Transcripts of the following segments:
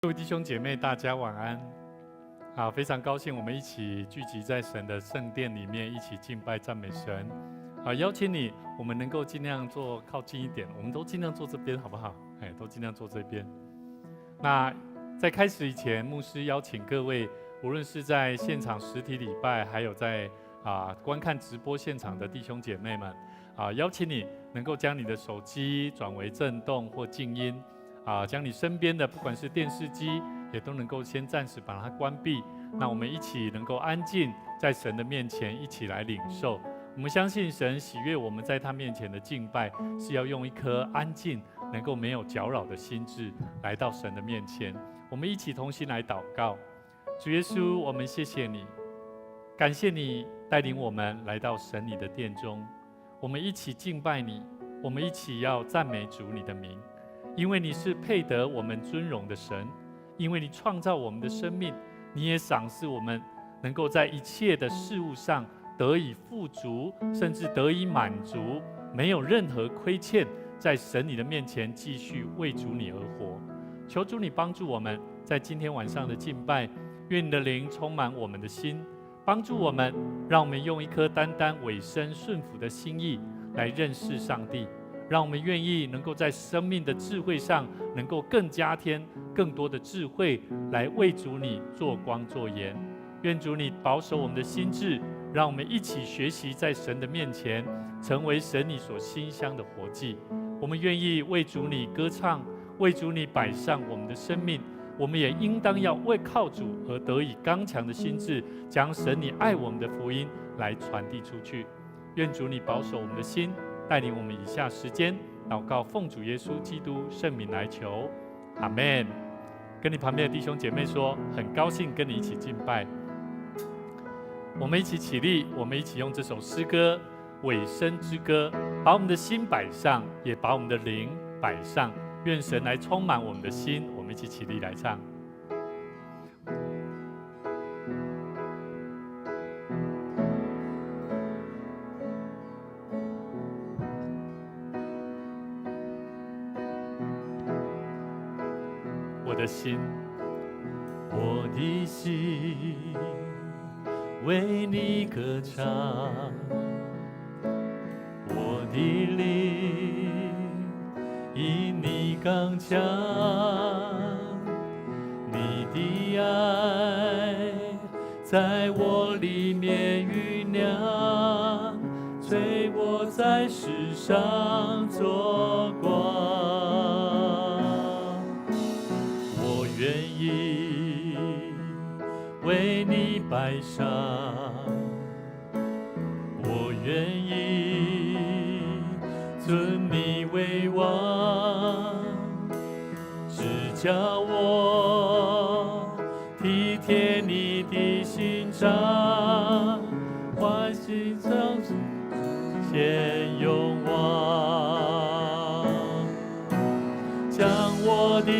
各位弟兄姐妹，大家晚安。好，非常高兴我们一起聚集在神的圣殿里面，一起敬拜赞美神。好，邀请你，我们能够尽量坐靠近一点，我们都尽量坐这边，好不好？都尽量坐这边。那在开始以前，牧师邀请各位，无论是在现场实体礼拜，还有在观看直播现场的弟兄姐妹们，邀请你能够将你的手机转为震动或静音。将你身边的不管是电视机，也都能够先暂时把它关闭。那我们一起能够安静在神的面前，一起来领受。我们相信神喜悦我们在他面前的敬拜，是要用一颗安静、能够没有搅扰的心智来到神的面前。我们一起同心来祷告。主耶稣，我们谢谢你，感谢你带领我们来到神你的殿中，我们一起敬拜你，我们一起要赞美主你的名。因为你是配得我们尊荣的神，因为你创造我们的生命，你也赏赐我们能够在一切的事物上得以富足，甚至得以满足，没有任何亏欠，在神你的面前继续为主你而活。求主你帮助我们在今天晚上的敬拜，愿你的灵充满我们的心，帮助我们，让我们用一颗单单委身顺服的心意来认识上帝。让我们愿意能够在生命的智慧上，能够更加添更多的智慧，来为主你做光做盐。愿主你保守我们的心志，让我们一起学习在神的面前，成为神你所馨香的活祭。我们愿意为主你歌唱，为主你摆上我们的生命。我们也应当要为靠主而得以刚强的心志，将神你爱我们的福音来传递出去。愿主你保守我们的心，带领我们以下时间祷告，奉主耶稣基督圣名来求，阿们。跟你旁边的弟兄姐妹说，很高兴跟你一起敬拜。我们一起起立，我们一起用这首诗歌《委身之歌》，把我们的心摆上，也把我们的灵摆上。愿神来充满我们的心，我们一起起立来唱。我的心，我的心为你歌唱，我的灵因你刚强，你的爱在我里面酝酿，催我在世上做光。愿意为你摆上，我愿意尊你为王，只叫我体贴你的心肠，欢喜常献勇往，将我的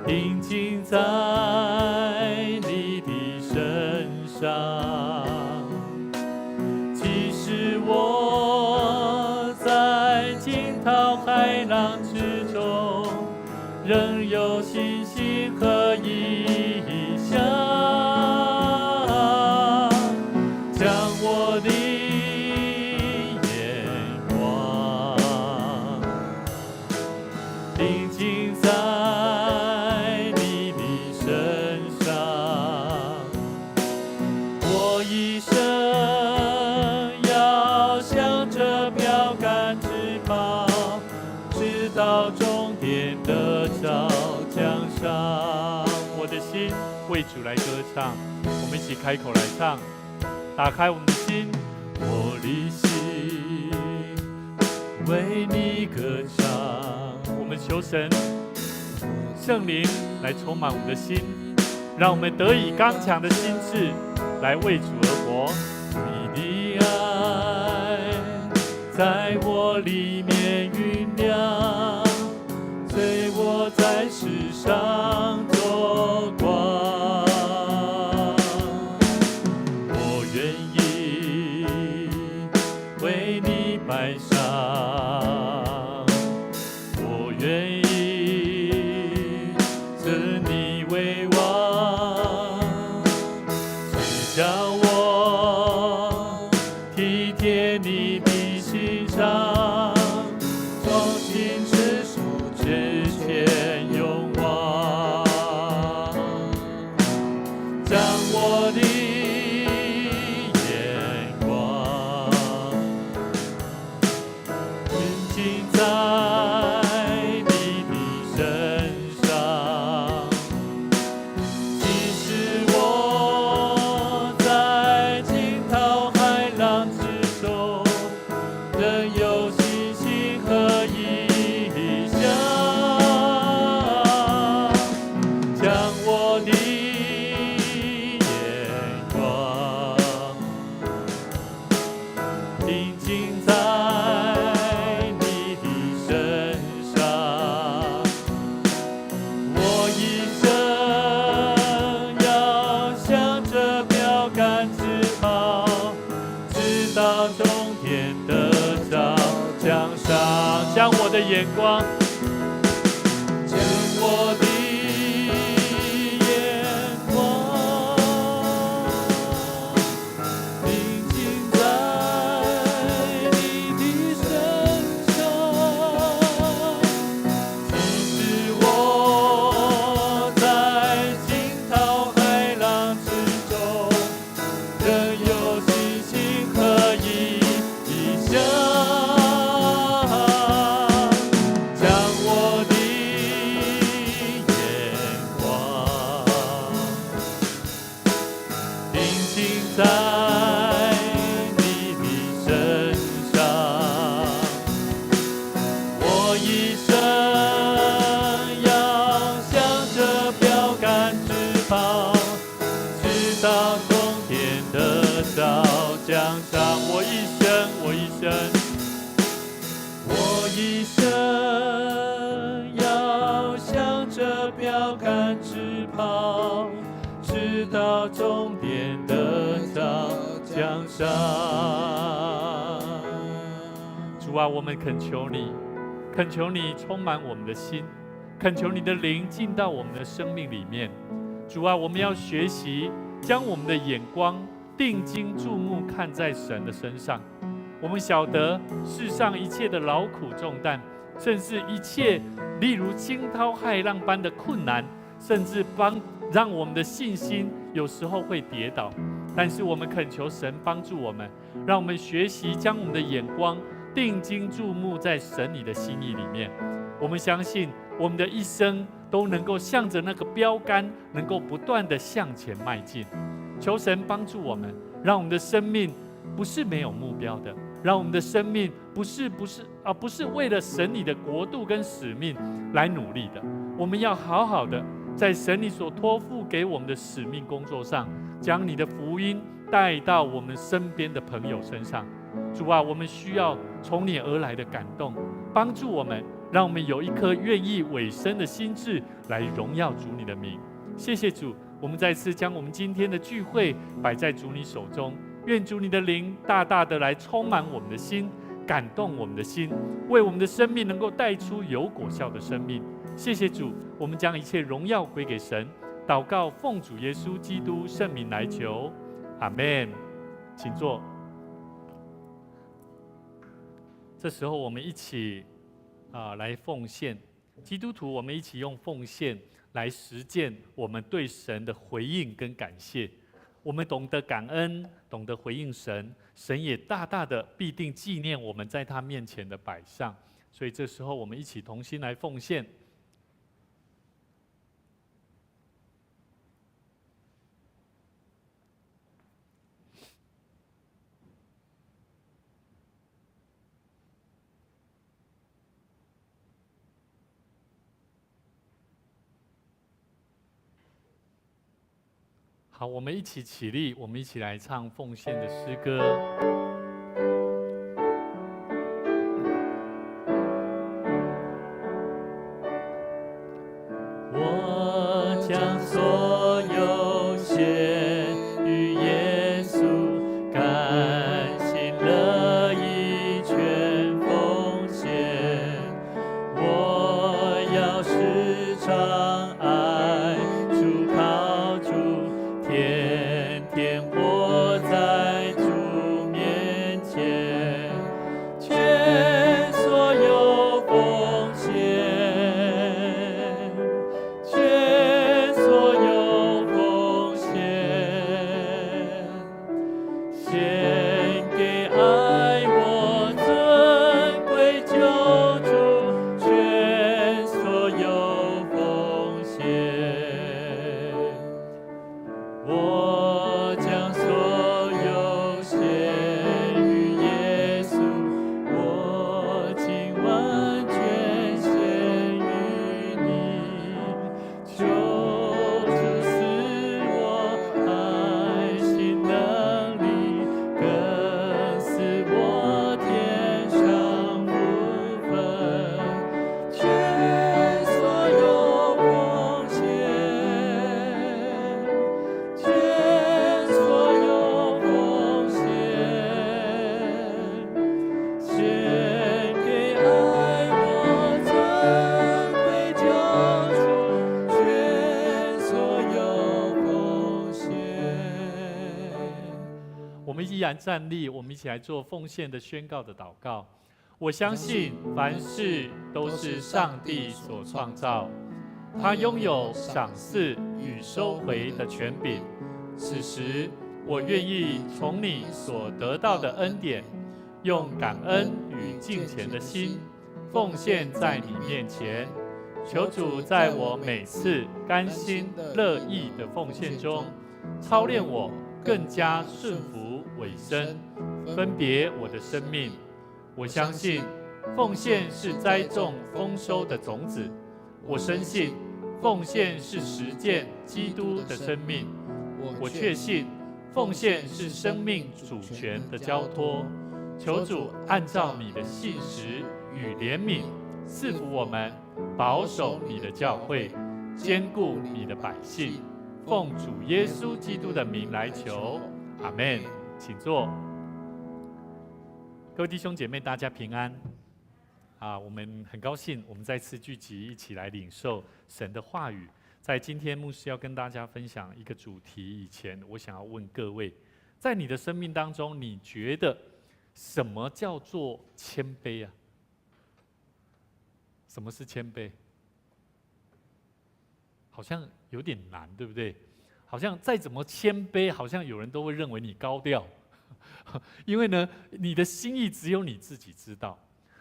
定睛在你的身上，即使我在惊涛骇浪之中，仍有信心和意向，将我的眼光定睛在到终点的照江上。我的心为主来歌唱，我们一起开口来唱，打开我们的心，我的心为你歌唱。我们求神圣灵来充满我们的心，让我们得以刚强的心志来为主而活。你的爱在我里面酝酿，催我在世上做光。我愿意为你摆上，在你的身上。即使我在惊涛骇浪之中，仍有信心和意向，将我的眼光定睛在你的身上。我一生要向着标杆直跑，直到终点得着奖赏。将我的眼光，将我的眼光定睛在你的身上。即使我在惊涛骇浪之中，仍有信心和意向，将我的眼光定睛在你的身上。我一生要向着标杆直跑，直到终点得着奖赏。我一生要向着标杆直跑，直到终点得着奖赏。主啊，我们恳求你，恳求你充满我们的心，恳求你的灵进到我们的生命里面。主啊，我们要学习将我们的眼光定睛注目看在神的身上。我们晓得世上一切的劳苦重担，甚至一切例如惊涛骇浪般的困难，甚至让我们的信心有时候会跌倒。但是我们恳求神帮助我们，让我们学习将我们的眼光定睛注目在神你的心意里面。我们相信我们的一生都能够向着那个标杆，能够不断的向前迈进。求神帮助我们，让我们的生命不是没有目标的，让我们的生命不是为了神你的国度跟使命来努力的。我们要好好的在神你所托付给我们的使命工作上，将你的福音带到我们身边的朋友身上。主啊，我们需要从你而来的感动，帮助我们，让我们有一颗愿意委身的心志来荣耀主你的名。谢谢主，我们再次将我们今天的聚会摆在主你手中，愿主你的灵大大的来充满我们的心，感动我们的心，为我们的生命能够带出有果效的生命。谢谢主，我们将一切荣耀归给神。祷告奉主耶稣基督圣名来求，阿们。请坐。这时候我们一起来奉献。基督徒，我们一起用奉献来实践我们对神的回应跟感谢。我们懂得感恩，懂得回应神，神也大大的必定纪念我们在他面前的摆上。所以这时候我们一起同心来奉献。好，我们一起起立，我们一起来唱奉献的诗歌。我将所有献与耶稣，甘心乐意全奉献。我要时常爱主靠主，天天活在主面然站立，我们一起来做奉献的宣告的祷告。我相信凡事都是上帝所创造，他拥有赏赐与收回的权柄。此时，我愿意从你所得到的恩典，用感恩与敬虔的心，奉献在你面前。求主在我每次甘心乐意的奉献中，操练我更加顺服委身，分别我的生命。我相信奉献是栽种丰收的种子，我深信奉献是实践基督的生命。我确信奉献是生命主权的交托。求主按照你的信实与怜悯赐福我们，保守你的教会，坚固你的百姓。奉主耶稣基督的名来求，阿们。请坐。各位弟兄姐妹，大家平安。我们很高兴，我们再次聚集，一起来领受神的话语。在今天，牧师要跟大家分享一个主题以前，我想要问各位，在你的生命当中，你觉得什么叫做谦卑啊？什么是谦卑？好像有点难，对不对？好像再怎么谦卑，好像有人都会认为你高调。因为呢，你的心意只有你自己知道。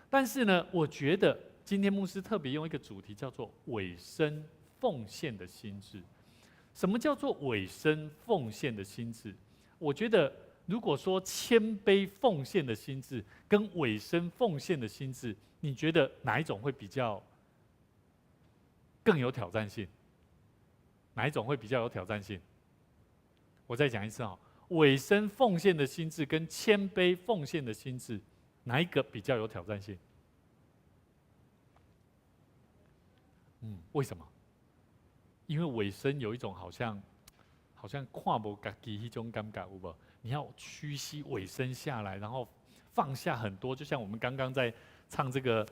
但是呢，我觉得今天牧师特别用一个主题，叫做委身奉献的心志。什么叫做委身奉献的心志？我觉得，如果说谦卑奉献的心志跟委身奉献的心志，你觉得哪一种会比较更有挑战性？哪一种会比较有挑战性？我再讲一次哦。委身奉献的心志跟谦卑奉献的心志，哪一个比较有挑战性？为什么？因为委身有一种好像看不自己那种感觉，有没有？你要屈膝委身下来，然后放下很多，就像我们刚刚在唱这个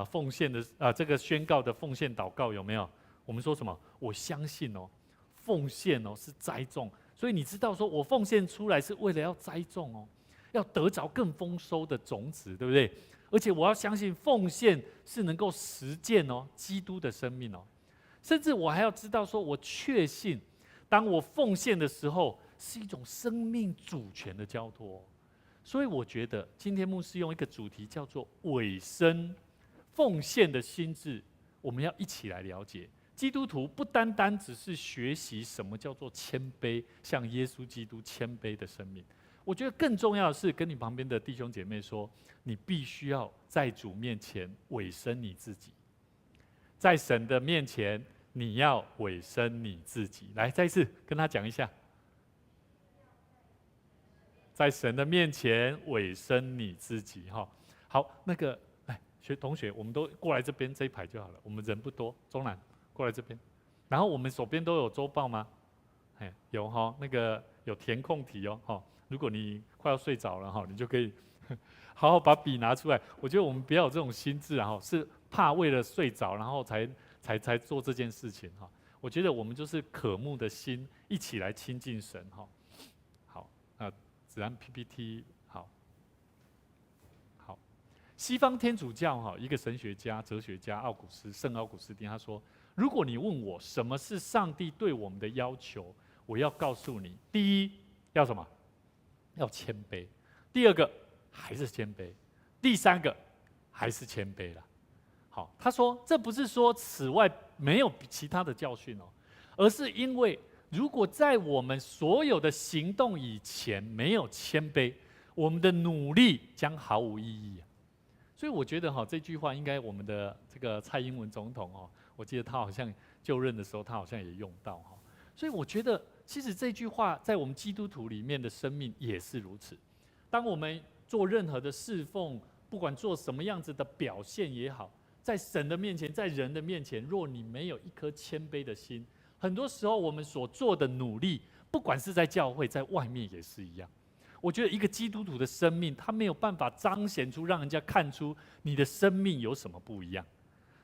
奉献的这个宣告的奉献祷告，有没有？我们说什么？我相信哦，奉献哦是栽种。所以你知道，说我奉献出来是为了要栽种哦，要得着更丰收的种子，对不对？而且我要相信奉献是能够实践哦基督的生命哦，甚至我还要知道，说我确信，当我奉献的时候，是一种生命主权的交托。所以我觉得今天牧师用一个主题叫做委身奉献的心志，我们要一起来了解。基督徒不单单只是学习什么叫做谦卑，像耶稣基督谦卑的生命。我觉得更重要的是跟你旁边的弟兄姐妹说，你必须要在主面前委身你自己，在神的面前你要委身你自己。来，再一次跟他讲一下，在神的面前委身你自己。好，那个来同学，我们都过来这边这一排就好了，我们人不多，中南过来这边。然后我们手边都有周报吗？有哈，那个有填空题哦，如果你快要睡着了哈，你就可以好好把笔拿出来。我觉得我们不要有这种心智啊，是怕为了睡着然后才做这件事情哈。我觉得我们就是渴慕的心，一起来亲近神哈。好，子安 PPT 好。西方天主教哈，一个神学家、哲学家圣奥古斯丁他说，如果你问我什么是上帝对我们的要求，我要告诉你，第一要什么？要谦卑。第二个还是谦卑。第三个还是谦卑了。好，他说这不是说此外没有其他的教训哦，而是因为如果在我们所有的行动以前没有谦卑，我们的努力将毫无意义。所以我觉得这句话应该我们的这个蔡英文总统我记得他好像就任的时候，他好像也用到所以我觉得其实这句话在我们基督徒里面的生命也是如此。当我们做任何的侍奉，不管做什么样子的表现也好，在神的面前，在人的面前，若你没有一颗谦卑的心，很多时候我们所做的努力，不管是在教会，在外面也是一样。我觉得一个基督徒的生命，他没有办法彰显出，让人家看出你的生命有什么不一样。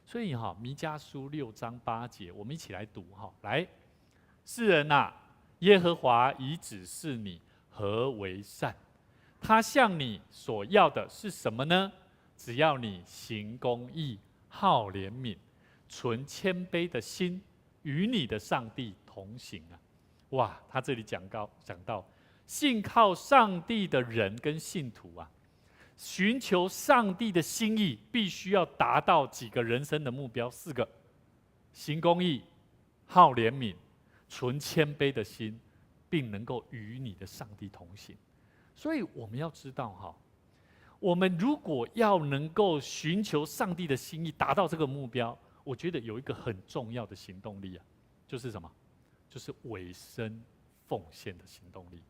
所以弥迦书6章8节，我们一起来读来，世人啊，耶和华已指示你何为善，他向你所要的是什么呢？只要你行公义，好怜悯，存谦卑的心，与你的上帝同行啊！哇，他这里讲到，信靠上帝的人跟信徒啊，寻求上帝的心意，必须要达到几个人生的目标，4个：行公义，好怜悯，存谦卑的心，并能够与你的上帝同行。所以我们要知道哈，我们如果要能够寻求上帝的心意，达到这个目标，我觉得有一个很重要的行动力啊，就是什么？就是委身奉献的行动力。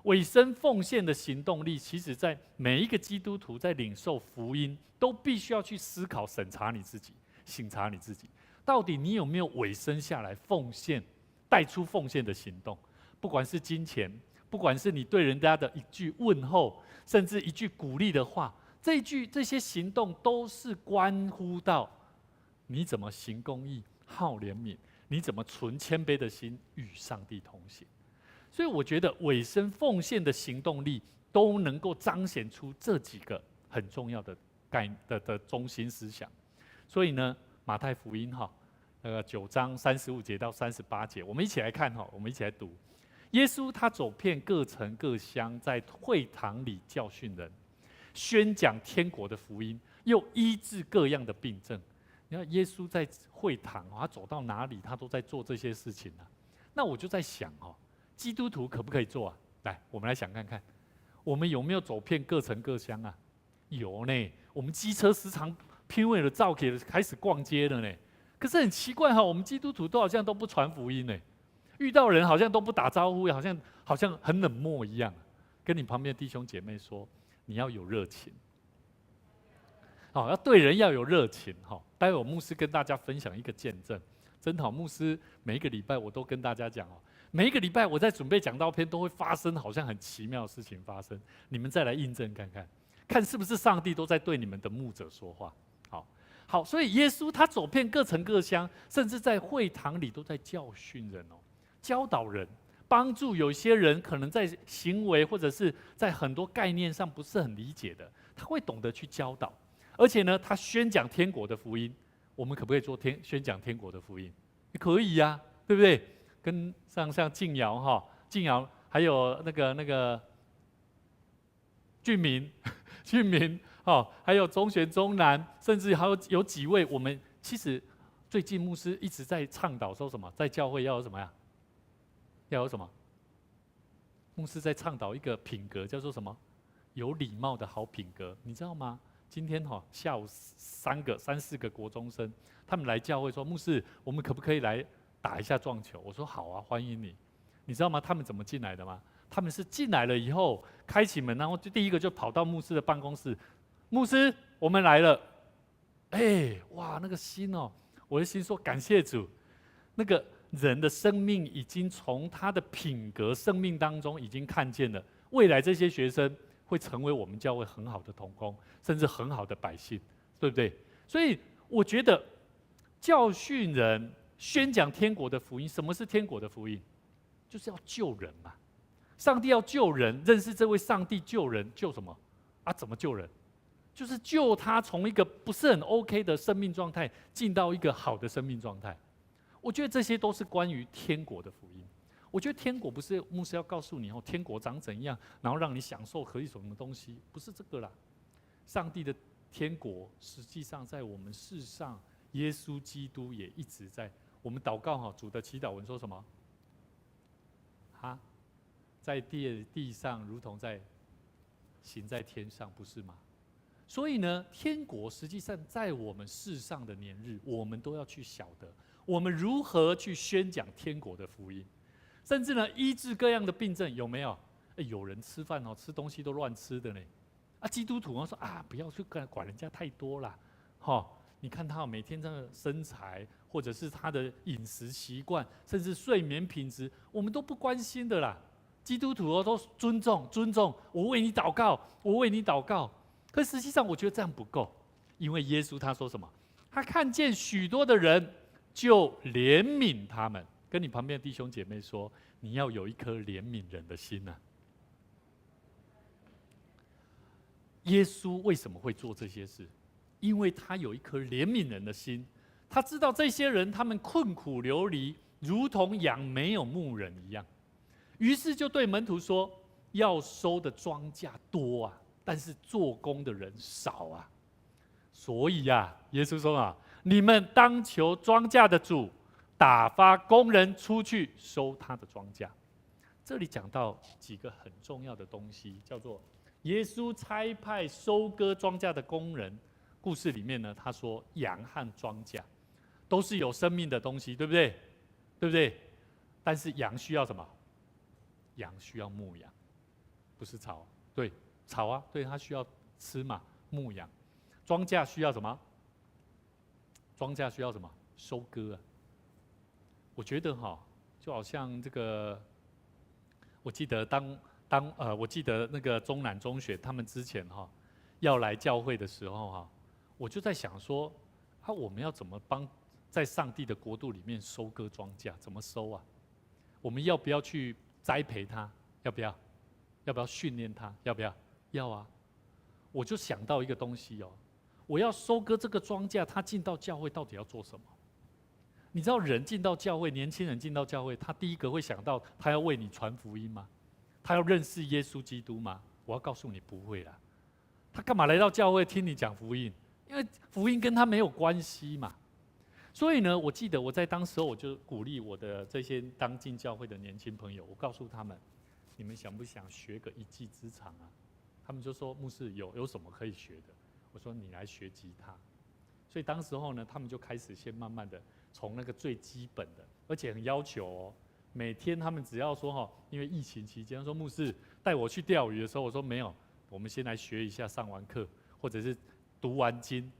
委身奉献的行动力，其实在每一个基督徒在领受福音，都必须要去思考、审查你自己，省察你自己，到底你有没有委身下来奉献，带出奉献的行动？不管是金钱，不管是你对人家的一句问候，甚至一句鼓励的话，这些行动都是关乎到你怎么行公义、好怜悯，你怎么存谦卑的心与上帝同行。所以我觉得委身奉献的行动力都能够彰显出这几个很重要的中心思想。所以呢，马太福音9章35节到38节，我们一起来看我们一起来读。耶稣他走遍各城各乡，在会堂里教训人，宣讲天国的福音，又医治各样的病症。你看耶稣在会堂，他走到哪里，他都在做这些事情啊。那我就在想基督徒可不可以做啊？来，我们来想看看，我们有没有走遍各城各乡啊？有呢，我们机车时常拼命的造给开始逛街了呢。可是很奇怪我们基督徒都好像都不传福音呢，遇到人好像都不打招呼，好像很冷漠一样。跟你旁边的弟兄姐妹说，你要有热情，要对人要有热情待会我牧师跟大家分享一个见证，真的牧师每一个礼拜我都跟大家讲每一个礼拜我在准备讲道篇都会发生好像很奇妙的事情发生，你们再来印证看看，看是不是上帝都在对你们的牧者说话。好，所以耶稣他走遍各城各乡，甚至在会堂里都在教训人教导人，帮助有些人可能在行为或者是在很多概念上不是很理解的，他会懂得去教导。而且呢，他宣讲天国的福音，我们可不可以做宣讲天国的福音？可以呀，对不对？跟像静瑶还有那个俊明还有中学中南，甚至还有几位，我们其实最近牧师一直在倡导说什么，在教会要有什么呀？要有什么？牧师在倡导一个品格，叫做什么？有礼貌的好品格，你知道吗？今天下午3、4个国中生，他们来教会说，牧师，我们可不可以来打一下撞球？我说好啊，欢迎你。你知道吗？他们怎么进来的吗？他们是进来了以后，开启门，然后第一个就跑到牧师的办公室，牧师，我们来了。哇，那个心我的心说感谢主，那个人的生命已经从他的品格生命当中已经看见了，未来这些学生会成为我们教会很好的同工，甚至很好的百姓，对不对？所以我觉得教训人、宣讲天国的福音，什么是天国的福音？就是要救人嘛。上帝要救人，认识这位上帝救人，救什么？怎么救人？就是救他从一个不是很 OK 的生命状态，进到一个好的生命状态。我觉得这些都是关于天国的福音。我觉得天国不是牧师要告诉你天国长怎样，然后让你享受可以什么东西，不是这个啦。上帝的天国实际上在我们世上，耶稣基督也一直在。我们祷告主的祈祷文说什么？在地上如同行在天上，不是吗？所以呢，天国实际上在我们世上的年日，我们都要去晓得，我们如何去宣讲天国的福音，甚至呢，医治各样的病症，有没有？有人吃饭吃东西都乱吃的呢，基督徒说不要去管人家太多啦，你看他每天这个身材，或者是他的饮食习惯，甚至睡眠品质，我们都不关心的啦。基督徒都尊重，我为你祷告，我为你祷告。可实际上，我觉得这样不够，因为耶稣他说什么？他看见许多的人，就怜悯他们。跟你旁边的弟兄姐妹说，你要有一颗怜悯人的心啊。耶稣为什么会做这些事？因为他有一颗怜悯人的心，他知道这些人他们困苦流离，如同羊没有牧人一样，于是就对门徒说：要收的庄稼多啊，但是做工的人少啊。所以啊，耶稣说啊，你们当求庄稼的主打发工人出去收他的庄稼。这里讲到几个很重要的东西，叫做耶稣差派收割庄稼的工人。故事里面呢，他说羊和庄稼都是有生命的东西，对不对？对不对？但是羊需要什么？羊需要牧养，不是草。对，草啊，对，它需要吃嘛，牧养。庄稼需要什么？庄稼需要什么？收割啊。我觉得就好像这个，我记得我记得那个中南中学他们之前要来教会的时候我就在想说，我们要怎么帮在上帝的国度里面收割庄稼？怎么收啊？我们要不要去栽培他？要不要？要不要训练他？要不要？要啊！我就想到一个东西我要收割这个庄稼，他进到教会到底要做什么？你知道人进到教会，年轻人进到教会，他第一个会想到他要为你传福音吗？他要认识耶稣基督吗？我要告诉你，不会啦。他干嘛来到教会听你讲福音？因为福音跟他没有关系嘛。所以呢，我记得我在当时候我就鼓励我的这些刚进教会的年轻朋友，我告诉他们：你们想不想学个一技之长啊？他们就说：牧师有什么可以学的？我说：你来学吉他。所以当时候呢，他们就开始先慢慢的从那个最基本的，而且很要求每天他们只要说因为疫情期间说牧师带我去钓鱼的时候，我说没有，我们先来学一下，上完课或者是读完经，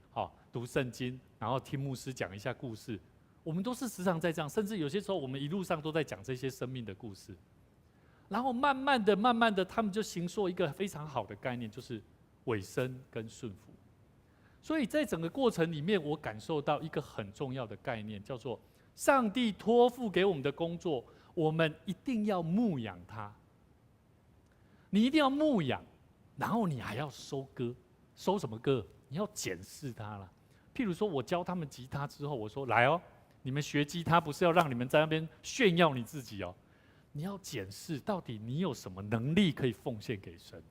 读圣经，然后听牧师讲一下故事。我们都是时常在这样，甚至有些时候我们一路上都在讲这些生命的故事。然后慢慢的，他们就形塑一个非常好的概念，就是委身跟顺服。所以在整个过程里面，我感受到一个很重要的概念，叫做上帝托付给我们的工作，我们一定要牧养它。你一定要牧养，然后你还要收割。收什么割？你要检视它了。譬如说，我教他们吉他之后，我说来你们学吉他不是要让你们在那边炫耀你自己你要检视到底你有什么能力可以奉献给神。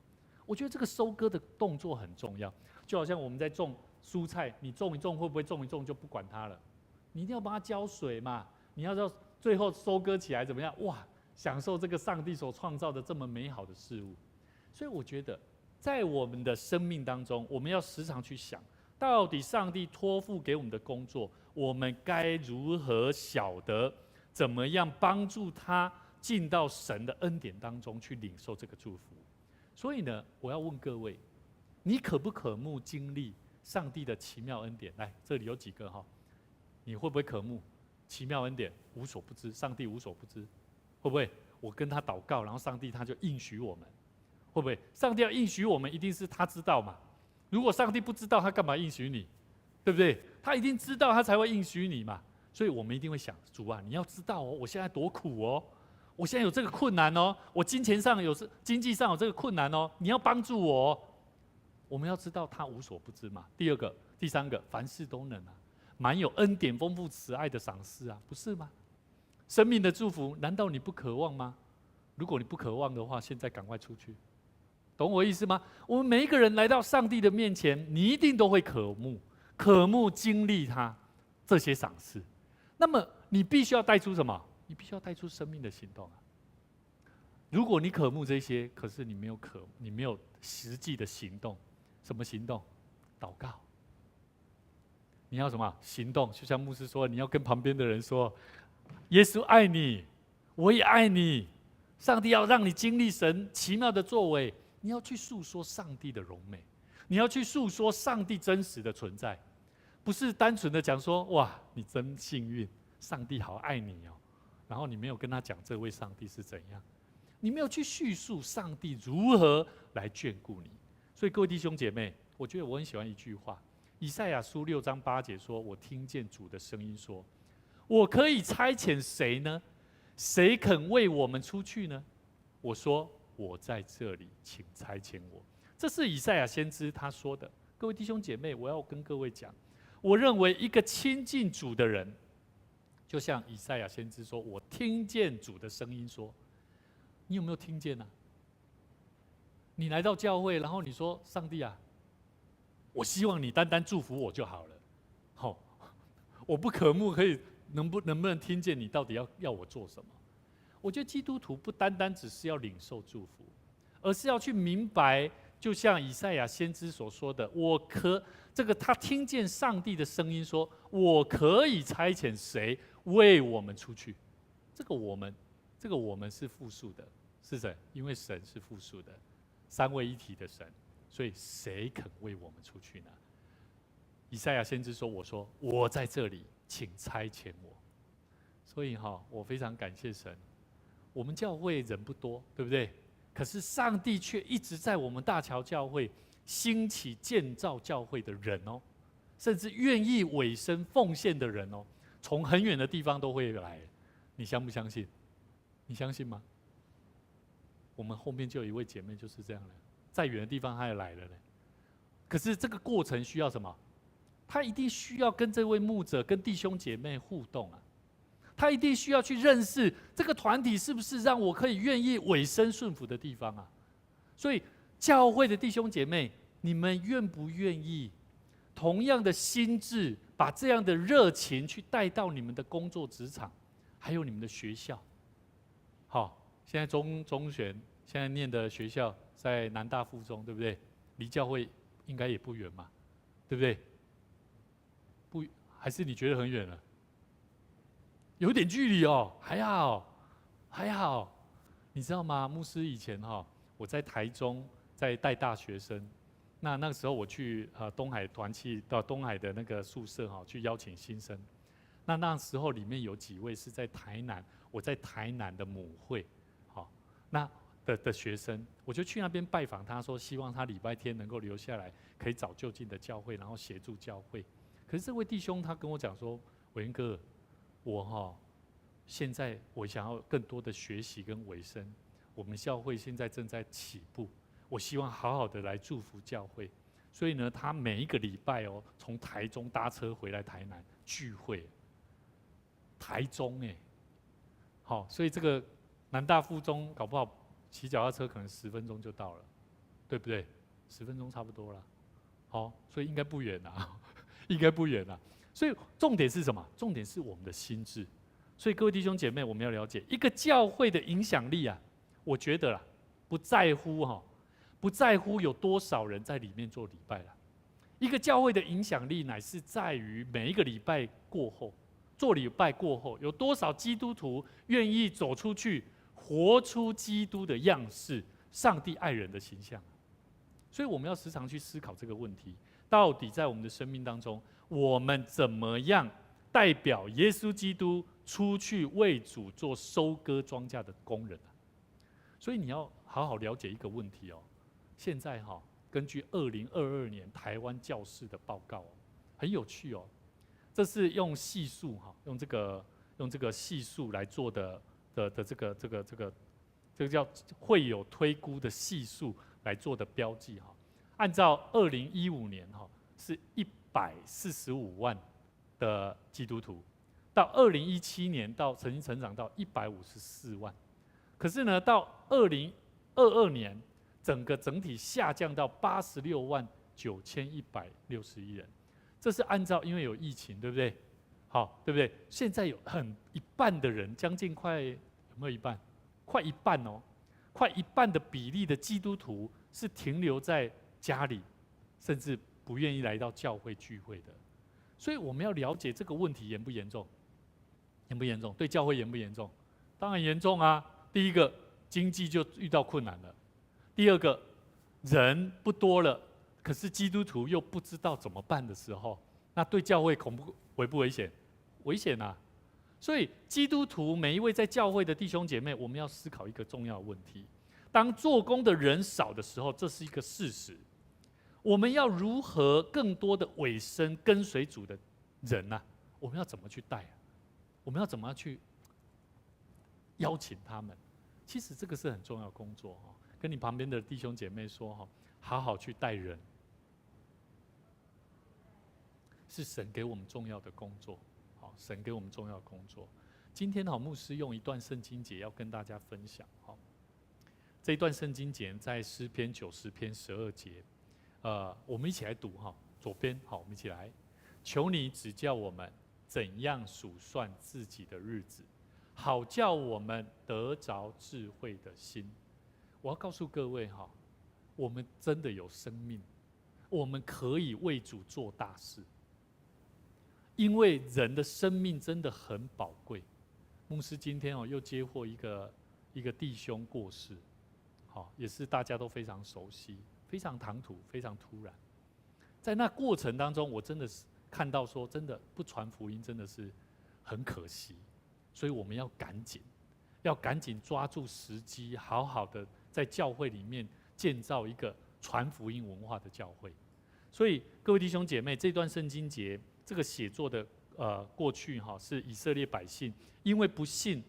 我觉得这个收割的动作很重要。就好像我们在种蔬菜，你种一种会不会种一种就不管它了，你一定要帮它浇水嘛，你要到最后收割起来怎么样？哇，享受这个上帝所创造的这么美好的事物。所以我觉得在我们的生命当中，我们要时常去想，到底上帝托付给我们的工作，我们该如何晓得怎么样帮助他进到神的恩典当中去领受这个祝福。所以呢，我要问各位，你渴不渴慕经历上帝的奇妙恩典？来，这里有几个你会不会渴慕奇妙恩典？无所不知，上帝无所不知，会不会？我跟他祷告，然后上帝他就应许我们，会不会？上帝要应许我们，一定是他知道嘛？如果上帝不知道，他干嘛应许你？对不对？他一定知道，他才会应许你嘛。所以我们一定会想，主啊，你要知道我现在多苦我现在有这个困难我经济上有这个困难你要帮助我我们要知道他无所不知嘛。第三个，凡事都能满有恩典、丰富慈爱的赏赐不是吗？生命的祝福，难道你不渴望吗？如果你不渴望的话，现在赶快出去，懂我意思吗？我们每一个人来到上帝的面前，你一定都会渴慕经历他这些赏赐。那么你必须要带出什么？你必须要带出生命的行动如果你渴慕这些，可是你没有实际的行动，什么行动？祷告。你要什么行动？就像牧师说，你要跟旁边的人说，耶稣爱你，我也爱你。上帝要让你经历神奇妙的作为，你要去诉说上帝的荣美，你要去诉说上帝真实的存在，不是单纯的讲说，哇，你真幸运，上帝好爱你然后你没有跟他讲这位上帝是怎样，你没有去叙述上帝如何来眷顾你。所以各位弟兄姐妹，我觉得我很喜欢一句话，以赛亚书6章8节说，我听见主的声音说，我可以差遣谁呢？谁肯为我们出去呢？我说，我在这里，请差遣我。这是以赛亚先知他说的。各位弟兄姐妹，我要跟各位讲，我认为一个亲近主的人，就像以赛亚先知说：“我听见主的声音说。”你有没有听见呢？你来到教会，然后你说：“上帝啊，我希望你单单祝福我就好了。”好，我不渴慕，能不能听见你到底要我做什么？我觉得基督徒不单单只是要领受祝福，而是要去明白，就像以赛亚先知所说的：“他听见上帝的声音说，我可以差遣谁为我们出去？”这个我们是复数的，是谁？因为神是复数的，三位一体的神，所以谁肯为我们出去呢？以赛亚先知说：“我在这里，请差遣我。”所以我非常感谢神。我们教会人不多，对不对？可是上帝却一直在我们大桥教会兴起建造教会的人哦，甚至愿意委身奉献的人哦，从很远的地方都会来。你相不相信？你相信吗？我们后面就有一位姐妹就是这样的，再远的地方她也来了呢。可是这个过程需要什么？她一定需要跟这位牧者、跟弟兄姐妹互动啊。他一定需要去认识这个团体是不是让我可以愿意委身顺服的地方啊？所以教会的弟兄姐妹，你们愿不愿意同样的心智，把这样的热情去带到你们的工作职场，还有你们的学校？好，现在中选现在念的学校在南大附中，对不对？离教会应该也不远嘛，对不对？不，还是你觉得很远了？有点距离哦，还好。你知道吗？牧师以前我在台中在带大学生，那个时候我去东海团契到东海的那个宿舍去邀请新生。那时候里面有几位是在台南，我在台南的母会，的学生，我就去那边拜访他，说希望他礼拜天能够留下来，可以找就近的教会，然后协助教会。可是这位弟兄他跟我讲说：“伟恩哥，现在我想要更多的学习跟委身，我们教会现在正在起步，我希望好好的来祝福教会。所以呢，他每一个礼拜从台中搭车回来台南聚会。台中所以这个南大附中搞不好骑脚踏车可能10分钟就到了，对不对？10分钟差不多了。所以应该不远啊，应该不远啊。所以重点是什么？重点是我们的心智。所以各位弟兄姐妹，我们要了解一个教会的影响力啊，我觉得啦，不在乎有多少人在里面做礼拜啦。一个教会的影响力乃是在于每一个礼拜过后，做礼拜过后，有多少基督徒愿意走出去，活出基督的样式，上帝爱人的形象。所以我们要时常去思考这个问题：到底在我们的生命当中，我们怎么样代表耶稣基督出去为主做收割庄稼的工人啊？所以你要好好了解一个问题哦。现在根据2022年台湾教士的报告很有趣哦。这是用系数用这个系数来做的这个叫会有推估的系数来做的标记按照2015年是145万的基督徒，到2017年曾经成长到154万，可是呢，到2022年整体下降到86万9161人。这是按照因为有疫情，对不对？对不对？现在有一半的人，将近有没有一半？快一半哦，快一半的比例的基督徒是停留在家里，甚至不愿意来到教会聚会的。所以我们要了解这个问题严不严重？严不严重？对教会严不严重？当然严重啊！第一个，经济就遇到困难了；第二个，人不多了。可是基督徒又不知道怎么办的时候，那对教会危不危险？危险啊！所以基督徒每一位在教会的弟兄姐妹，我们要思考一个重要的问题：当做工的人少的时候，这是一个事实。我们要如何更多的委身跟随主的人呢？我们要怎么去带啊？我们要怎么去邀请他们？其实这个是很重要的工作跟你旁边的弟兄姐妹说好好去待人，是神给我们重要的工作。好，神给我们重要的工作。今天牧师用一段圣经节要跟大家分享。这一段圣经节在诗篇90篇12节，我们一起来读左边，好，我们一起来。求你指教我们怎样数算自己的日子，好叫我们得着智慧的心。我要告诉各位我们真的有生命，我们可以为主做大事，因为人的生命真的很宝贵。牧师今天又接获一个弟兄过世，也是大家都非常熟悉，非常唐突，非常突然。在那过程当中，我真的是看到说，真的不传福音真的是很可惜，所以我们要赶紧抓住时机，好好的在教会里面建造一个传福音文化的教会。所以各位弟兄姐妹，这段圣经节这个写作的过去是以色列百姓因为不信，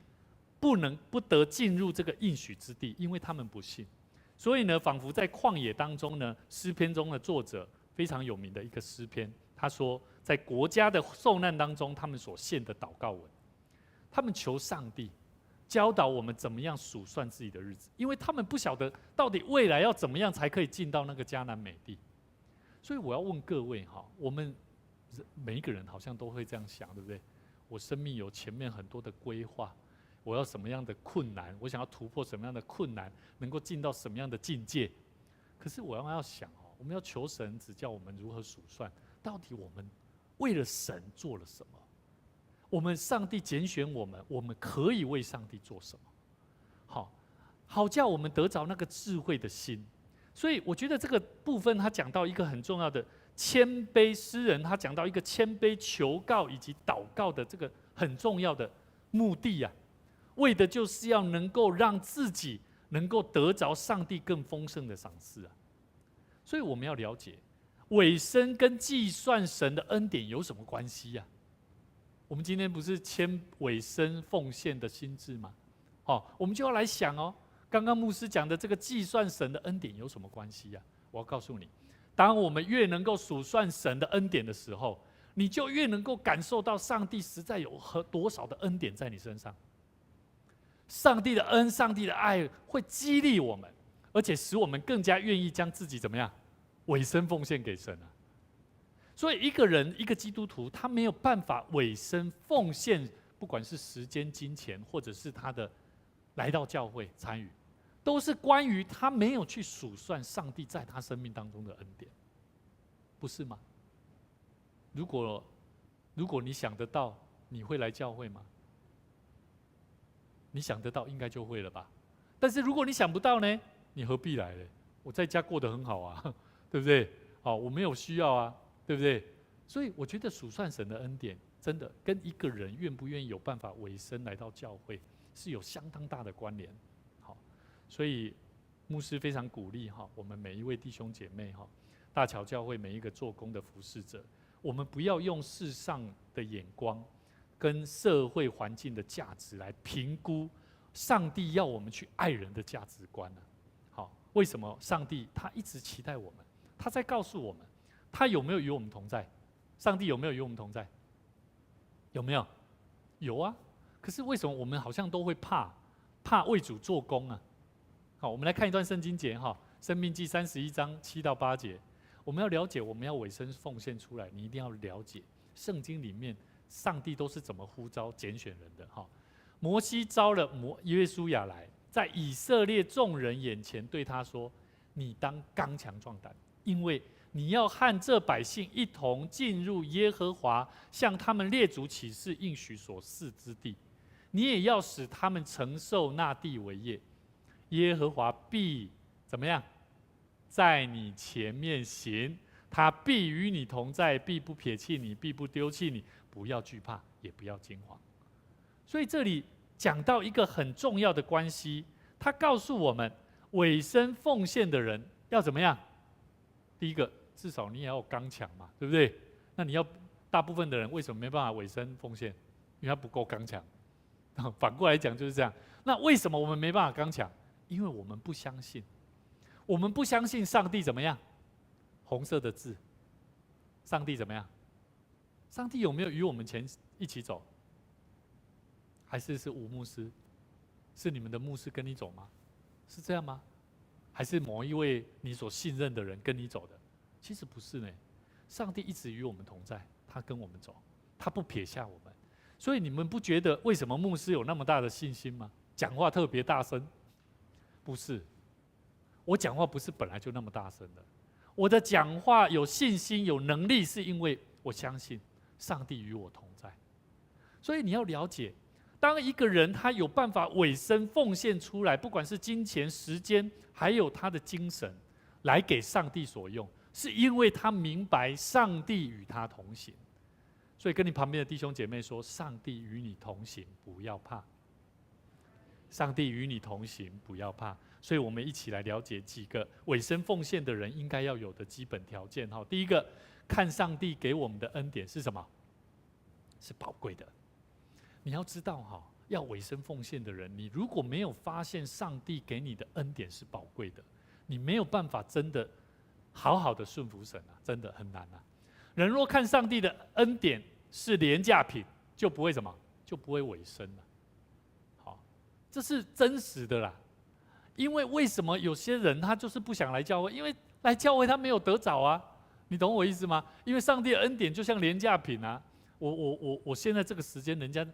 不得进入这个应许之地，因为他们不信，所以呢，仿佛在旷野当中呢，诗篇中的作者非常有名的一个诗篇，他说，在国家的受难当中，他们所献的祷告文，他们求上帝教导我们怎么样数算自己的日子，因为他们不晓得到底未来要怎么样才可以进到那个迦南美地。所以我要问各位我们每一个人好像都会这样想，对不对？我生命有前面很多的规划，我要什么样的困难，我想要突破什么样的困难，能够进到什么样的境界。可是我要想我们要求神指教我们如何数算，到底我们为了神做了什么？我们上帝拣选我们，我们可以为上帝做什么？好叫我们得着那个智慧的心。所以我觉得这个部分他讲到一个很重要的谦卑，诗人他讲到一个谦卑求告以及祷告的这个很重要的目的为的就是要能够让自己能够得着上帝更丰盛的赏赐所以我们要了解委身跟计算神的恩典有什么关系我们今天不是签委身奉献的心志吗？我们就要来想刚刚牧师讲的这个计算神的恩典有什么关系我要告诉你，当我们越能够数算神的恩典的时候，你就越能够感受到上帝实在有多少的恩典在你身上。上帝的恩，上帝的爱会激励我们，而且使我们更加愿意将自己怎么样委身奉献给神所以一个人，一个基督徒，他没有办法委身奉献，不管是时间、金钱，或者是他的来到教会参与，都是关于他没有去数算上帝在他生命当中的恩典，不是吗？如果你想得到，你会来教会吗？你想得到，应该就会了吧？但是如果你想不到呢？你何必来呢？我在家过得很好对不对？我没有需要对不对？所以我觉得数算神的恩典，真的跟一个人愿不愿意有办法委身来到教会，是有相当大的关联。所以牧师非常鼓励我们每一位弟兄姐妹大桥教会每一个做工的服侍者，我们不要用世上的眼光跟社会环境的价值来评估上帝要我们去爱人的价值观为什么上帝他一直期待我们？他在告诉我们，他有没有与我们同在？上帝有没有与我们同在？有没有？有可是为什么我们好像都会怕为主做工好，我们来看一段圣经节申命记31章7到8节。我们要了解，我们要委身奉献出来，你一定要了解圣经里面上帝都是怎么呼召拣选人的摩西招了约书亚来，在以色列众人眼前对他说：“你当刚强壮胆，因为你要和这百姓一同进入耶和华向他们列祖起誓应许所赐之地，你也要使他们承受那地为业。耶和华必怎么样？在你前面行，他必与你同在，必不撇弃你，必不丢弃你。不要惧怕，也不要惊慌。”所以这里讲到一个很重要的关系，他告诉我们，委身奉献的人要怎么样？第一个，至少你也要刚强嘛，对不对？那你要大部分的人为什么没办法委身奉献？因为他不够刚强。反过来讲就是这样。那为什么我们没办法刚强？因为我们不相信。我们不相信上帝怎么样？红色的字，上帝怎么样？上帝有没有与我们一起走？还是吴牧师？是你们的牧师跟你走吗？是这样吗？还是某一位你所信任的人跟你走的？其实不是呢。上帝一直与我们同在，他跟我们走，他不撇下我们。所以你们不觉得为什么牧师有那么大的信心吗？讲话特别大声？不是，我讲话不是本来就那么大声的。我的讲话有信心、有能力，是因为我相信上帝与我同在。所以你要了解，当一个人他有办法委身奉献出来，不管是金钱、时间，还有他的精神，来给上帝所用，是因为他明白上帝与他同行。所以跟你旁边的弟兄姐妹说：上帝与你同行，不要怕。上帝与你同行，不要怕。所以我们一起来了解几个委身奉献的人应该要有的基本条件。第一个，看上帝给我们的恩典是什么？是宝贵的。你要知道要委身奉献的人，你如果没有发现上帝给你的恩典是宝贵的，你没有办法真的好好的顺服神真的很难人若看上帝的恩典是廉价品，就不会什么？就不会委身了。这是真实的啦。因为为什么有些人他就是不想来教会？因为来教会他没有得着你懂我意思吗？因为上帝的恩典就像廉价品我现在这个时间，人家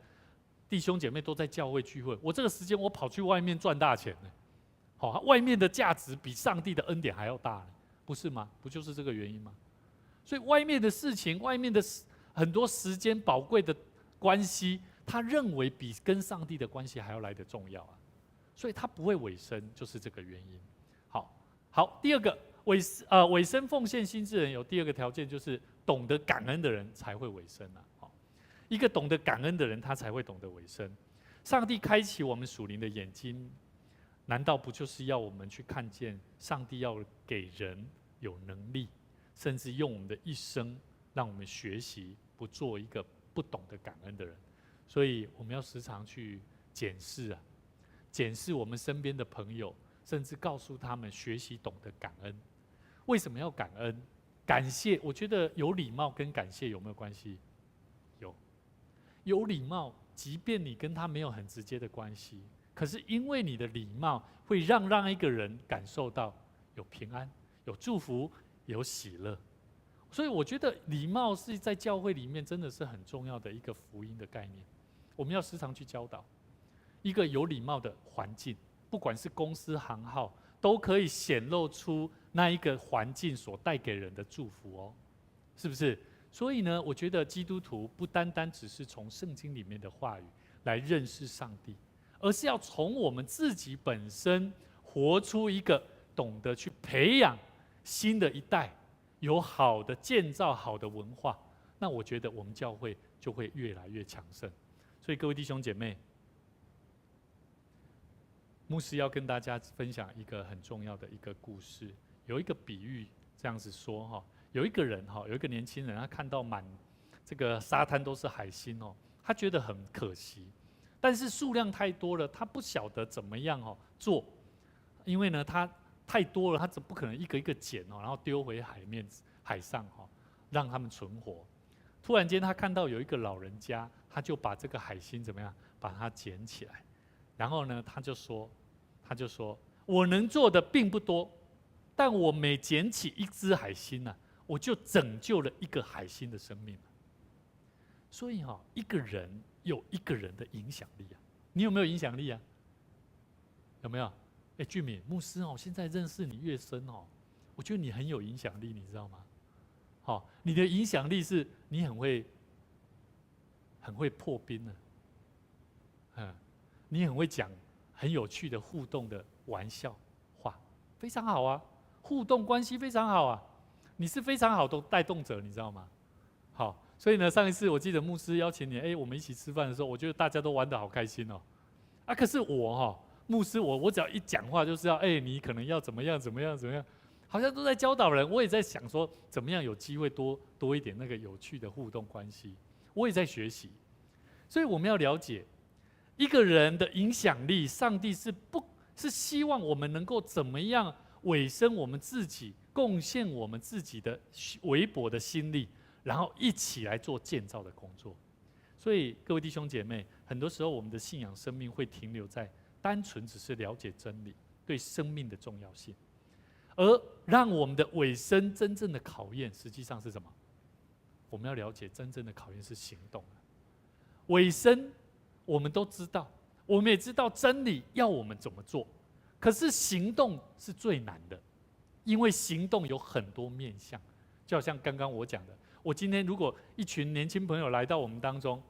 弟兄姐妹都在教会聚会，我这个时间我跑去外面赚大钱呢。外面的价值比上帝的恩典还要大呢，不是吗？不就是这个原因吗？所以外面的事情，外面的很多时间宝贵的关系，他认为比跟上帝的关系还要来得重要所以他不会委身，就是这个原因。好，第二个委身奉献心之人有第二个条件，就是懂得感恩的人才会委身一个懂得感恩的人，他才会懂得委身。上帝开启我们属灵的眼睛，难道不就是要我们去看见上帝要给人有能力，甚至用我们的一生，让我们学习不做一个不懂得感恩的人？所以我们要时常去检视我们身边的朋友，甚至告诉他们学习懂得感恩。为什么要感恩？感谢，我觉得有礼貌跟感谢有没有关系？有礼貌，即便你跟他没有很直接的关系，可是因为你的礼貌，会让一个人感受到有平安、有祝福、有喜乐。所以我觉得礼貌是在教会里面真的是很重要的一个福音的概念。我们要时常去教导一个有礼貌的环境，不管是公司行号，都可以显露出那一个环境所带给人的祝福是不是？所以呢，我觉得基督徒不单单只是从圣经里面的话语来认识上帝，而是要从我们自己本身活出一个懂得去培养新的一代，有好的建造好的文化，那我觉得我们教会就会越来越强盛。所以各位弟兄姐妹，牧师要跟大家分享一个很重要的一个故事。有一个比喻这样子说有一个人有一个年轻人，他看到满这个沙滩都是海星他觉得很可惜，但是数量太多了，他不晓得怎么样做，因为呢他太多了，他不可能一个一个捡然后丢回海上让他们存活。突然间他看到有一个老人家，他就把这个海星怎么样把它捡起来，然后呢他就说我能做的并不多，但我每捡起一只海星我就拯救了一个海星的生命。所以一个人有一个人的影响力你有没有影响力有没有？俊敏牧师现在认识你越深我觉得你很有影响力，你知道吗？你的影响力是你很会破冰你很会讲很有趣的互动的玩笑话，非常好互动关系非常好你是非常好的带动者，你知道吗？所以呢，上一次我记得牧师邀请你，我们一起吃饭的时候，我觉得大家都玩得好开心可是我牧师我只要一讲话就是要你可能要怎么样，好像都在教导人。我也在想说，怎么样有机会多一点那个有趣的互动关系，我也在学习。所以我们要了解一个人的影响力，上帝是希望我们能够怎么样委身我们自己，贡献我们自己的微薄的心力，然后一起来做建造的工作。所以各位弟兄姐妹，很多时候我们的信仰生命会停留在单纯只是了解真理对生命的重要性，而让我们的委身真正的考验实际上是什么？我们要了解真正的考验是行动。委身我们都知道，我们也知道真理要我们怎么做，可是行动是最难的，因为行动有很多面向。就好像刚刚我讲的，我今天如果一群年轻朋友来到我们当中，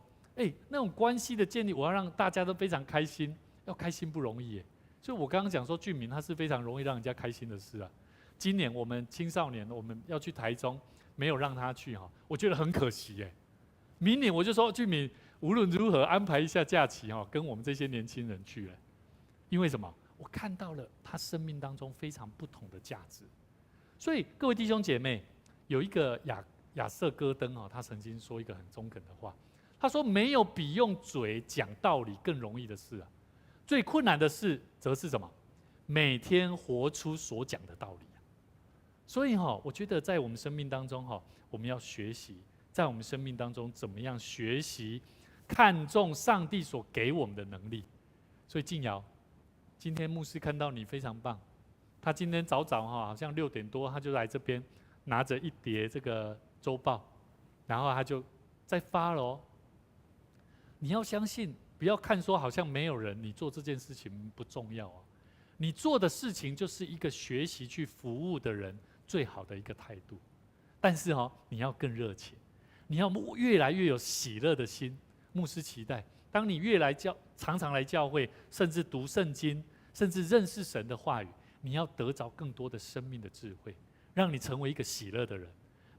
那种关系的建立，我要让大家都非常开心，要开心不容易耶。所以我刚刚讲说，俊明他是非常容易让人家开心的事啊。今年我们青少年我们要去台中，没有让他去哈，我觉得很可惜耶。明年我就说俊明无论如何安排一下假期哈，跟我们这些年轻人去了。因为什么？我看到了他生命当中非常不同的价值。所以各位弟兄姐妹，有一个亚瑟戈登哈，他曾经说一个很中肯的话，他说：“没有比用嘴讲道理更容易的事啊，最困难的事则是什么？每天活出所讲的道理。”所以我觉得在我们生命当中我们要学习，在我们生命当中怎么样学习看重上帝所给我们的能力。所以静瑶，今天牧师看到你非常棒，他今天早好像6点多他就来这边，拿着一叠这个周报，然后他就在发了。你要相信，不要看说好像没有人，你做这件事情不重要啊。你做的事情就是一个学习去服务的人最好的一个态度。但是你要更热情，你要越来越有喜乐的心。牧师期待，当你常常来教会，甚至读圣经，甚至认识神的话语，你要得着更多的生命的智慧，让你成为一个喜乐的人，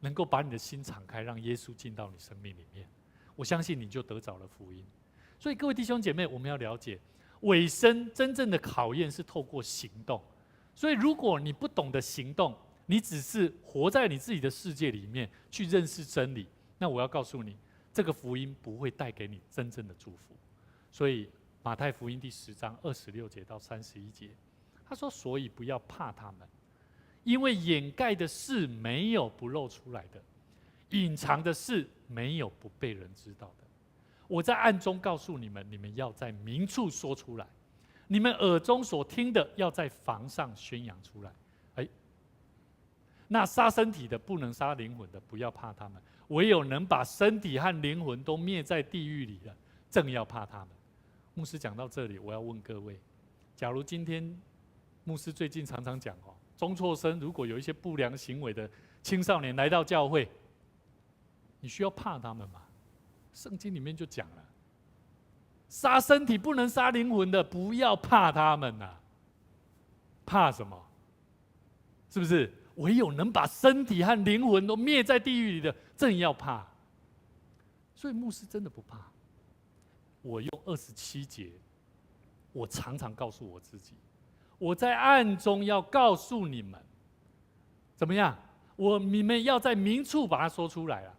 能够把你的心敞开，让耶稣进到你生命里面。我相信你就得着了福音。所以各位弟兄姐妹，我们要了解，委身真正的考验是透过行动。所以如果你不懂得行动，你只是活在你自己的世界里面去认识真理，那我要告诉你，这个福音不会带给你真正的祝福。所以马太福音第10章26节到31节，他说：“所以不要怕他们，因为掩盖的事没有不露出来的，隐藏的事没有不被人知道的。我在暗中告诉你们，你们要在明处说出来；你们耳中所听的，要在房上宣扬出来。那杀身体的不能杀灵魂的，不要怕他们；唯有能把身体和灵魂都灭在地狱里的，正要怕他们。”牧师讲到这里，我要问各位：假如今天牧师最近常常讲中辍生如果有一些不良行为的青少年来到教会，你需要怕他们吗？圣经里面就讲了，杀身体不能杀灵魂的，不要怕他们啊。怕什么？是不是？唯有能把身体和灵魂都灭在地狱里的，正要怕。所以牧师真的不怕。我用27节，我常常告诉我自己，我在暗中要告诉你们，怎么样？你们要在明处把它说出来啊。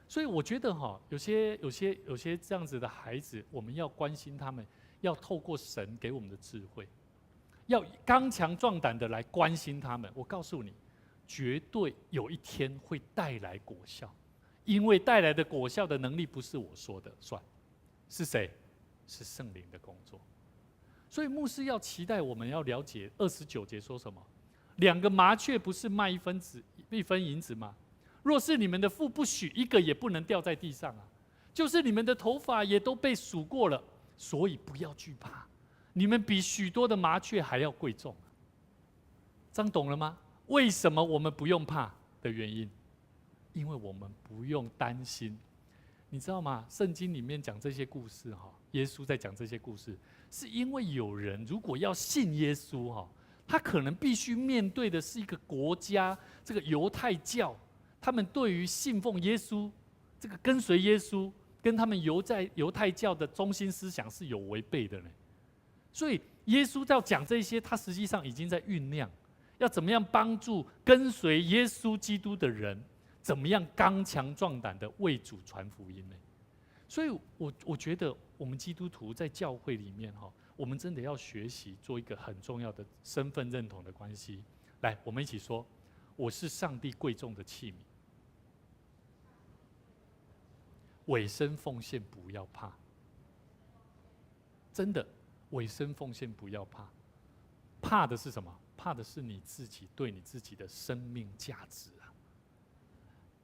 所以我觉得有些这样子的孩子，我们要关心他们，要透过神给我们的智慧，要刚强壮胆的来关心他们。我告诉你，绝对有一天会带来果效，因为带来的果效的能力不是我说的算，是谁？是圣灵的工作。所以牧师要期待我们要了解29节说什么？2个麻雀不是卖1分银子吗？若是你们的父不许一个也不能掉在地上啊，就是你们的头发也都被数过了，所以不要惧怕，你们比许多的麻雀还要贵重啊。这样懂了吗？为什么我们不用怕的原因？因为我们不用担心。你知道吗？圣经里面讲这些故事耶稣在讲这些故事，是因为有人如果要信耶稣他可能必须面对的是一个国家，这个犹太教，他们对于信奉耶稣，这个跟随耶稣，跟他们犹太教的中心思想是有违背的呢。所以耶稣要讲这些，他实际上已经在酝酿，要怎么样帮助跟随耶稣基督的人，怎么样刚强壮胆的为主传福音呢？所以我觉得我们基督徒在教会里面我们真的要学习做一个很重要的身份认同的关系，来，我们一起说：我是上帝贵重的器皿。委身奉献不要怕，真的，委身奉献不要怕。怕的是什么？怕的是你自己对你自己的生命价值啊。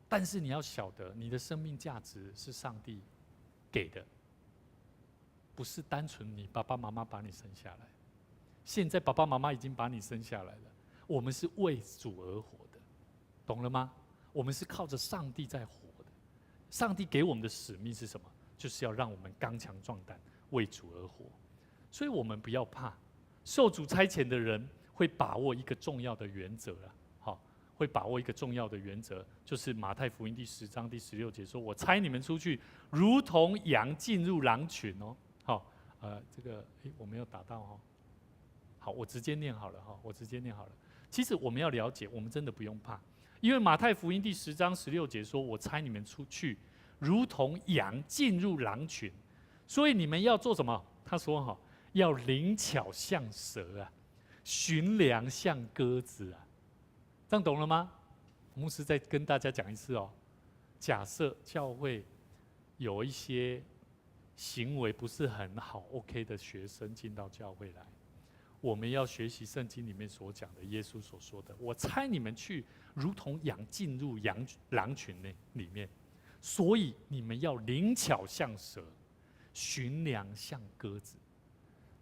但是你要晓得，你的生命价值是上帝给的，不是单纯你爸爸妈妈把你生下来。现在爸爸妈妈已经把你生下来了，我们是为主而活的，懂了吗？我们是靠着上帝在活的。上帝给我们的使命是什么？就是要让我们刚强壮胆，为主而活。所以我们不要怕，受主差遣的人会把握一个重要的原则啊，好，会把握一个重要的原则，就是马太福音第10章第16节说：“我差你们出去，如同羊进入狼群哦。”好，这个我没有打到哦。好，我直接念好了哈，我直接念好了。其实我们要了解，我们真的不用怕，因为马太福音第10章16节说：“我差你们出去，如同羊进入狼群。”所以你们要做什么？他说哈，要灵巧像蛇啊，驯良像鸽子啊。这样懂了吗？牧师再跟大家讲一次哦。假设教会有一些行为不是很好 ，OK 的学生进到教会来，我们要学习圣经里面所讲的，耶稣所说的：“我差你们去，如同羊进入狼群里面。”所以你们要灵巧像蛇，驯良像鸽子。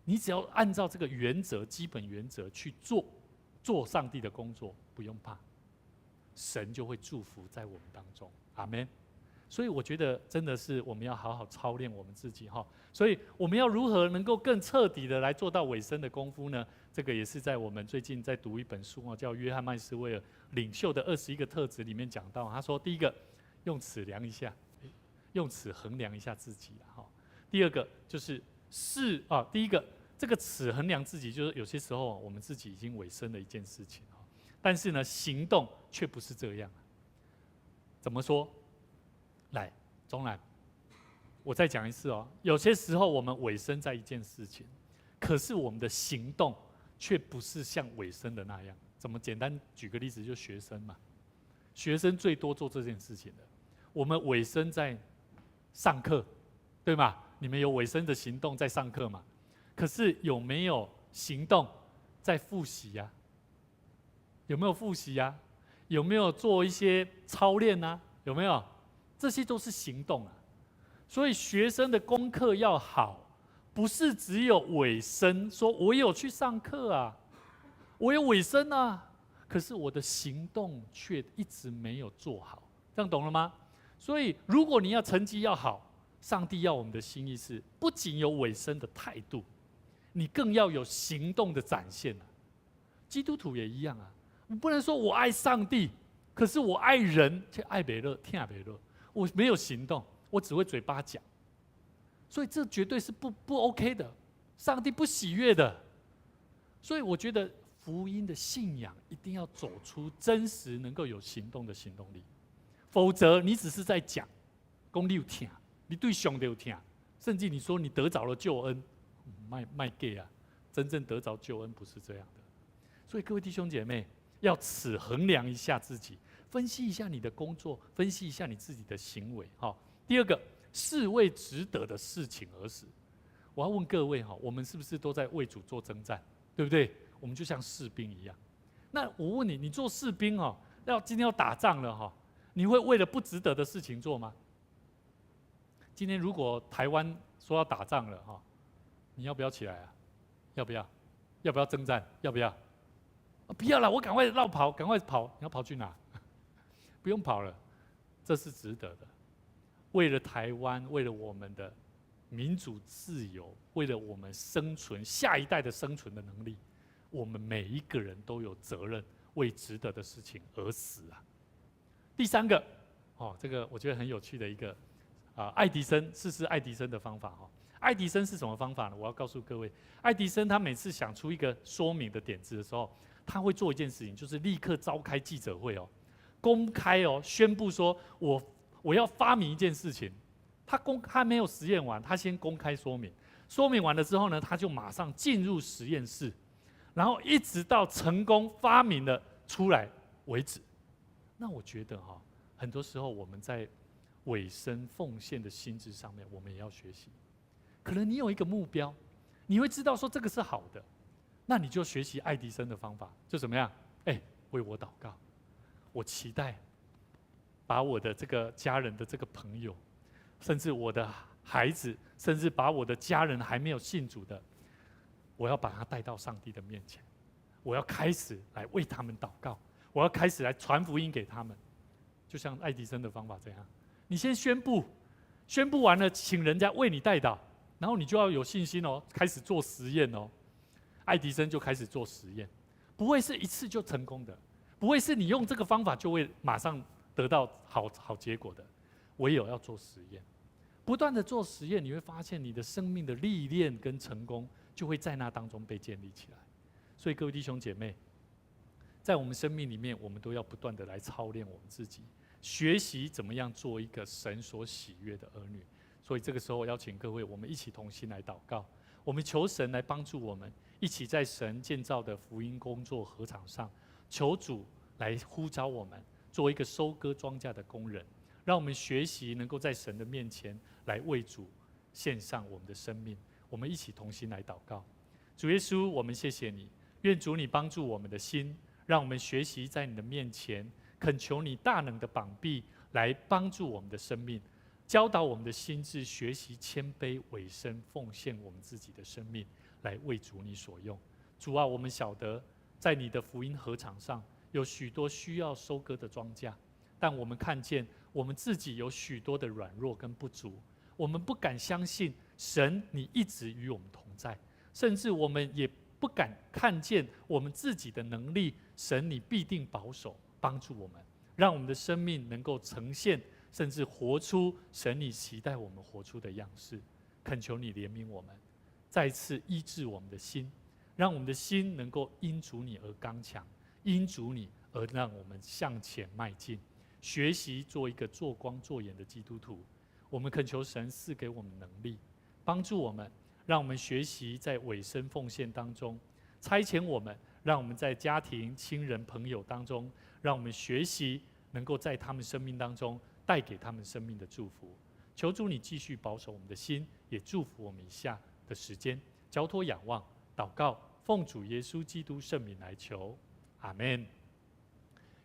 你只要按照这个原则、基本原则去做上帝的工作，不用怕，神就会祝福在我们当中。阿们。所以我觉得真的是我们要好好操练我们自己哈。所以我们要如何能够更彻底的来做到委身的功夫呢？这个也是在我们最近在读一本书哦，叫约翰麦斯威尔领袖的21个特质里面讲到。他说，第一个，用尺量一下，用尺衡量一下自己哈。第二个就是第一个。这个尺衡量自己，就是有些时候我们自己已经委身了一件事情，但是呢，行动却不是这样。怎么说？来，钟兰，我再讲一次哦。有些时候我们委身在一件事情，可是我们的行动却不是像委身的那样。怎么？简单举个例子，就学生嘛，学生最多做这件事情的。我们委身在上课，对吗？你们有委身的行动在上课嘛？可是有没有行动在复习呀？有没有复习呀？有没有做一些操练啊？有没有？这些都是行动啊。所以学生的功课要好，不是只有委身，说我有去上课啊，我有委身啊，可是我的行动却一直没有做好，这样懂了吗？所以如果你要成绩要好，上帝要我们的心意是，不仅有委身的态度，你更要有行动的展现啊。基督徒也一样啊，我不能说我爱上帝，可是我爱人却爱别乐，听别乐，我没有行动，我只会嘴巴讲，所以这绝对是不 OK 的，上帝不喜悦的。所以我觉得福音的信仰一定要走出真实能够有行动的行动力，否则你只是在讲，讲你有听，你对上帝有听，甚至你说你得着了救恩。卖 gay 啊，真正得着救恩不是这样的。所以各位弟兄姐妹，要尺衡量一下自己，分析一下你的工作，分析一下你自己的行为。第二个，是为值得的事情而死。我要问各位我们是不是都在为主做征战，对不对？我们就像士兵一样。那我问你，你做士兵今天要打仗了你会为了不值得的事情做吗？今天如果台湾说要打仗了你要不要起来啊？要不要？要不要征战？要不要？不要了，我赶快绕跑，赶快跑！你要跑去哪？不用跑了，这是值得的。为了台湾，为了我们的民主自由，为了我们生存下一代的生存的能力，我们每一个人都有责任为值得的事情而死啊！第三个，这个我觉得很有趣的一个爱迪生试试爱迪生的方法爱迪生是什么方法呢？我要告诉各位，爱迪生他每次想出一个说明的点子的时候，他会做一件事情，就是立刻召开记者会公开宣布说我要发明一件事情。他没有实验完，他先公开说明，说明完了之后呢，他就马上进入实验室，然后一直到成功发明了出来为止。那我觉得很多时候我们在委身奉献的心智上面，我们也要学习。可能你有一个目标，你会知道说这个是好的，那你就学习爱迪生的方法，就怎么样？为我祷告，我期待把我的这个家人的这个朋友，甚至我的孩子，甚至把我的家人还没有信主的，我要把他带到上帝的面前，我要开始来为他们祷告，我要开始来传福音给他们。就像爱迪生的方法这样，你先宣布完了，请人家为你代祷，然后你就要有信心开始做实验爱迪生就开始做实验，不会是一次就成功的，不会是你用这个方法就会马上得到好结果的，唯有要做实验，不断的做实验，你会发现你的生命的历练跟成功就会在那当中被建立起来。所以各位弟兄姐妹，在我们生命里面，我们都要不断的来操练我们自己，学习怎么样做一个神所喜悦的儿女。所以这个时候，邀请各位，我们一起同心来祷告，我们求神来帮助我们，一起在神建造的福音工作禾场上，求主来呼召我们，做一个收割庄稼的工人，让我们学习能够在神的面前来为主献上我们的生命。我们一起同心来祷告。主耶稣，我们谢谢你，愿主你帮助我们的心，让我们学习在你的面前，恳求你大能的膀臂来帮助我们的生命，教导我们的心智，学习谦卑委身奉献我们自己的生命，来为主你所用。主啊，我们晓得在你的福音禾场上有许多需要收割的庄稼，但我们看见我们自己有许多的软弱跟不足，我们不敢相信神你一直与我们同在，甚至我们也不敢看见我们自己的能力，神你必定保守帮助我们，让我们的生命能够呈现甚至活出神你期待我们活出的样式。恳求你怜悯我们，再次医治我们的心，让我们的心能够因主你而刚强，因主你而让我们向前迈进，学习做一个做光做盐的基督徒。我们恳求神赐给我们能力，帮助我们，让我们学习在委身奉献当中，差遣我们，让我们在家庭、亲人、朋友当中，让我们学习能够在他们生命当中带给他们生命的祝福。求主你继续保守我们的心，也祝福我们以下的时间，交托仰望祷告，奉主耶稣基督圣名来求，阿们。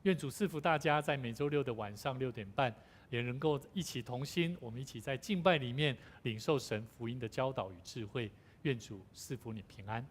愿主赐福大家，在每周六的晚上6点半，也能够一起同心，我们一起在敬拜里面领受神福音的教导与智慧。愿主赐福你平安。